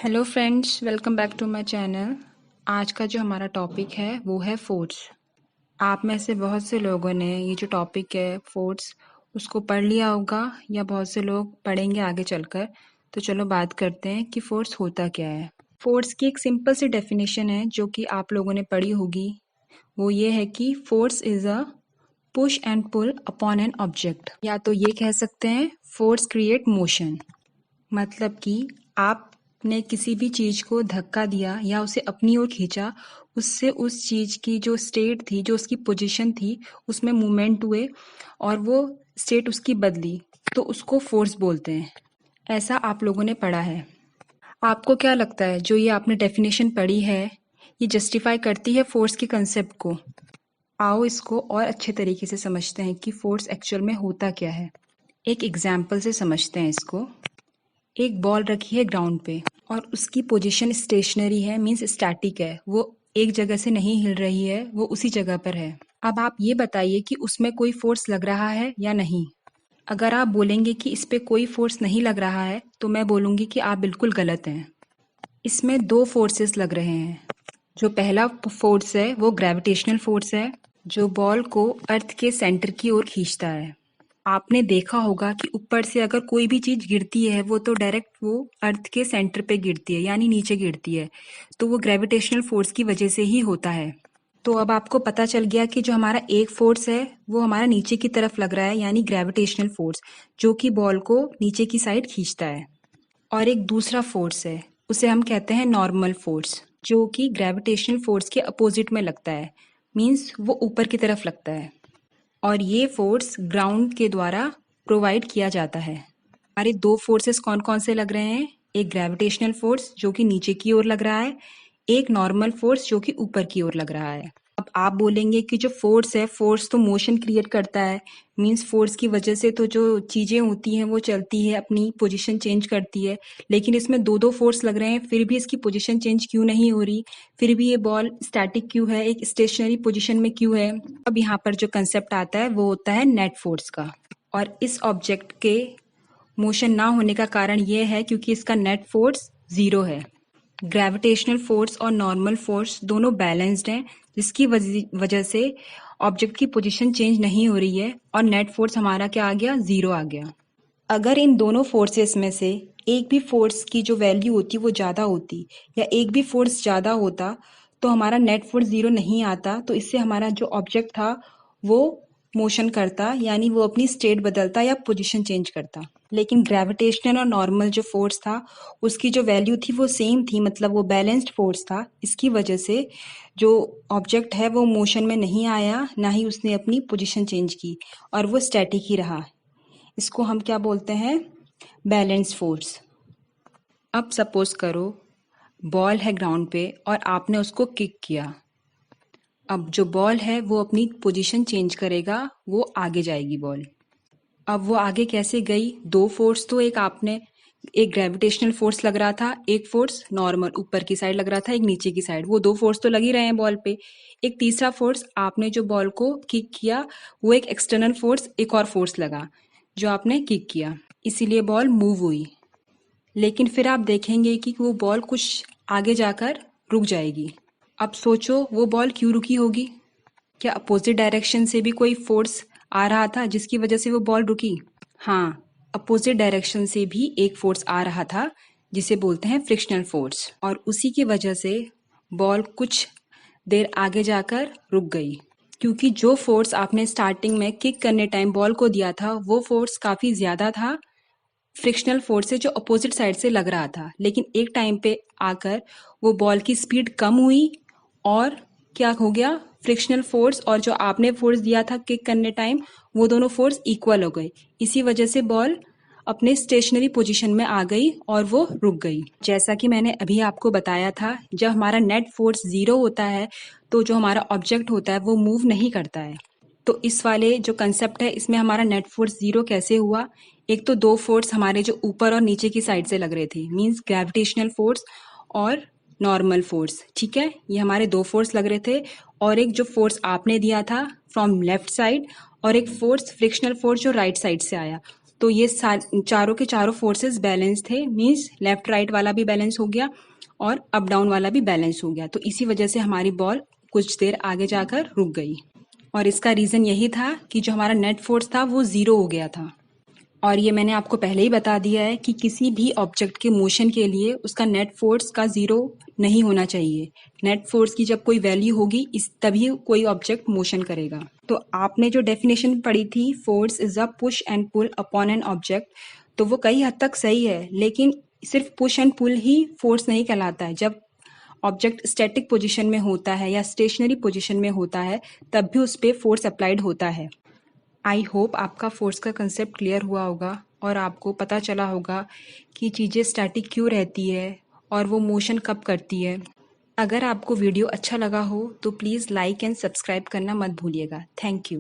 Hello friends, welcome back to my channel. आज का जो हमारा टॉपिक है वो है फोर्स। आप में से बहुत से लोगों ने ये जो टॉपिक है फोर्स उसको पढ़ लिया होगा या बहुत से लोग पढ़ेंगे आगे चलकर। तो चलो बात करते हैं कि फोर्स होता क्या है। फोर्स की एक सिंपल सी डेफिनेशन है जो कि आप लोगों ने पढ़ी होगी। वो ये है कि force is a push and pull upon an object, या तो ये कह सकते हैं फोर्स क्रिएट मोशन। मतलब कि आपने किसी भी चीज को धक्का दिया या उसे अपनी ओर खींचा, उससे उस चीज की जो स्टेट थी, जो उसकी पोजीशन थी, उसमें मूवमेंट हुए और वो स्टेट उसकी बदली, तो उसको फोर्स बोलते हैं। ऐसा आप लोगों ने पढ़ा है। आपको क्या लगता है जो ये आपने डेफिनेशन पढ़ी है ये जस्टिफाई करती है फोर्स के कंसेप्ट को? आओ इसको और अच्छे तरीके से समझते हैं कि फोर्स एक्चुअल में होता क्या है। एक एग्जाम्पल से समझते हैं इसको। एक बॉल रखी है ग्राउंड पे और उसकी पोजीशन स्टेशनरी है, मींस स्टैटिक है। वो एक जगह से नहीं हिल रही है, वो उसी जगह पर है। अब आप ये बताइए कि उसमें कोई फोर्स लग रहा है या नहीं। अगर आप बोलेंगे कि इस पे कोई फोर्स नहीं लग रहा है तो मैं बोलूँगी कि आप बिल्कुल गलत हैं। इसमें दो फोर्सेस लग रहे हैं। जो पहला फोर्स है वो ग्रेविटेशनल फोर्स है, जो बॉल को अर्थ के सेंटर की ओर खींचता है। आपने देखा होगा कि ऊपर से अगर कोई भी चीज गिरती है वो तो डायरेक्ट वो अर्थ के सेंटर पे गिरती है, यानी नीचे गिरती है। तो वो ग्रेविटेशनल फोर्स की वजह से ही होता है। तो अब आपको पता चल गया कि जो हमारा एक फोर्स है वो हमारा नीचे की तरफ लग रहा है, यानी ग्रेविटेशनल फोर्स, जो कि बॉल को नीचे की साइड खींचता है। और एक दूसरा फोर्स है, उसे हम कहते हैं नॉर्मल फोर्स, जो कि ग्रेविटेशनल फोर्स के अपोजिट में लगता है, मीन्स वो ऊपर की तरफ लगता है। और ये फोर्स ग्राउंड के द्वारा प्रोवाइड किया जाता है। हमारे दो फोर्सेस कौन कौन से लग रहे हैं? एक ग्रेविटेशनल फोर्स जो कि नीचे की ओर लग रहा है, एक नॉर्मल फोर्स जो कि ऊपर की ओर लग रहा है। अब आप बोलेंगे कि जो फोर्स है, फोर्स तो मोशन क्रिएट करता है, मींस फोर्स की वजह से तो जो चीजें होती हैं वो चलती है, अपनी पोजीशन चेंज करती है। लेकिन इसमें दो दो फोर्स लग रहे हैं, फिर भी इसकी पोजीशन चेंज क्यों नहीं हो रही? फिर भी ये बॉल स्टैटिक क्यों है, एक स्टेशनरी पोजीशन में क्यों है? अब यहाँ पर जो कंसेप्ट आता है वो होता है नेट फोर्स का। और इस ऑब्जेक्ट के मोशन ना होने का कारण ये है क्योंकि इसका नेट फोर्स 0 है। ग्रेविटेशनल फोर्स और नॉर्मल फोर्स दोनों बैलेंस्ड हैं, जिसकी वजह से ऑब्जेक्ट की पोजीशन चेंज नहीं हो रही है और नेट फोर्स हमारा क्या आ गया? 0 आ गया। अगर इन दोनों फोर्सेस में से एक भी फोर्स की जो वैल्यू होती वो ज़्यादा होती या एक भी फोर्स ज़्यादा होता तो हमारा नेट फोर्स 0 नहीं आता। तो इससे हमारा जो ऑब्जेक्ट था वो मोशन करता, यानी वो अपनी स्टेट बदलता या पोजीशन चेंज करता। लेकिन ग्रेविटेशनल और नॉर्मल जो फोर्स था उसकी जो वैल्यू थी वो सेम थी, मतलब वो बैलेंस्ड फोर्स था। इसकी वजह से जो ऑब्जेक्ट है वो मोशन में नहीं आया, ना ही उसने अपनी पोजीशन चेंज की, और वो स्टैटिक ही रहा। इसको हम क्या बोलते हैं? Balance force. अब सपोज करो बॉल है ग्राउंड पे और आपने उसको किक किया। अब जो बॉल है वो अपनी पोजीशन चेंज करेगा, वो आगे जाएगी बॉल। अब वो आगे कैसे गई? दो फोर्स, तो एक ग्रेविटेशनल फोर्स लग रहा था, एक फोर्स नॉर्मल ऊपर की साइड लग रहा था, एक नीचे की साइड। वो दो फोर्स तो लग ही रहे हैं बॉल पे। एक तीसरा फोर्स, आपने जो बॉल को किक किया वो एक एक्सटर्नल फोर्स, एक और फोर्स लगा जो आपने किक किया, इसीलिए बॉल मूव हुई। लेकिन फिर आप देखेंगे कि वो बॉल कुछ आगे जाकर रुक जाएगी। अब सोचो वो बॉल क्यों रुकी होगी? क्या अपोजिट डायरेक्शन से भी कोई फोर्स आ रहा था जिसकी वजह से वो बॉल रुकी? हाँ, अपोजिट डायरेक्शन से भी एक फोर्स आ रहा था जिसे बोलते हैं फ्रिक्शनल फोर्स, और उसी की वजह से बॉल कुछ देर आगे जाकर रुक गई। क्योंकि जो फोर्स आपने स्टार्टिंग में किक करने टाइम बॉल को दिया था वो फोर्स काफी ज्यादा था फ्रिक्शनल फोर्स से जो अपोजिट साइड से लग रहा था। लेकिन एक टाइम पे आकर वो बॉल की स्पीड कम हुई और क्या हो गया? फ्रिक्शनल फोर्स और जो आपने फोर्स दिया था किक करने टाइम, वो दोनों फोर्स इक्वल हो गए। इसी वजह से बॉल अपने स्टेशनरी पोजीशन में आ गई और वो रुक गई। जैसा कि मैंने अभी आपको बताया था, जब हमारा नेट फोर्स 0 होता है तो जो हमारा ऑब्जेक्ट होता है वो मूव नहीं करता है। तो इस वाले जो कंसेप्ट है इसमें हमारा नेट फोर्स 0 कैसे हुआ? एक तो दो फोर्स हमारे जो ऊपर और नीचे की साइड से लग रहे थे, मींस ग्रेविटेशनल फोर्स और नॉर्मल फोर्स, ठीक है, ये हमारे दो फोर्स लग रहे थे। और एक जो फोर्स आपने दिया था फ्रॉम लेफ्ट साइड, और एक फोर्स फ्रिक्शनल फोर्स जो राइट साइड से आया। तो ये चारों के चारों फोर्सेस बैलेंस थे, मीन्स लेफ्ट राइट वाला भी बैलेंस हो गया और अप डाउन वाला भी बैलेंस हो गया। तो इसी वजह से हमारी बॉल कुछ देर आगे जाकर रुक गई और इसका रीज़न यही था कि जो हमारा नेट फोर्स था वो ज़ीरो हो गया था। और ये मैंने आपको पहले ही बता दिया है कि किसी भी ऑब्जेक्ट के मोशन के लिए उसका नेट फोर्स का ज़ीरो नहीं होना चाहिए। नेट फोर्स की जब कोई वैल्यू होगी इस तभी कोई ऑब्जेक्ट मोशन करेगा। तो आपने जो डेफिनेशन पढ़ी थी, force is a push and pull upon an object, तो वो कई हद तक सही है, लेकिन सिर्फ पुश एंड पुल ही फोर्स नहीं कहलाता है। जब ऑब्जेक्ट स्टैटिक पोजीशन में होता है या स्टेशनरी पोजीशन में होता है तब भी उस पर फोर्स अप्लाइड होता है। आई होप आपका फोर्स का कंसेप्ट क्लियर हुआ होगा और आपको पता चला होगा कि चीज़ें स्टैटिक क्यों रहती है और वो मोशन कब करती है। अगर आपको वीडियो अच्छा लगा हो तो प्लीज़ लाइक एंड सब्सक्राइब करना मत भूलिएगा। Thank you.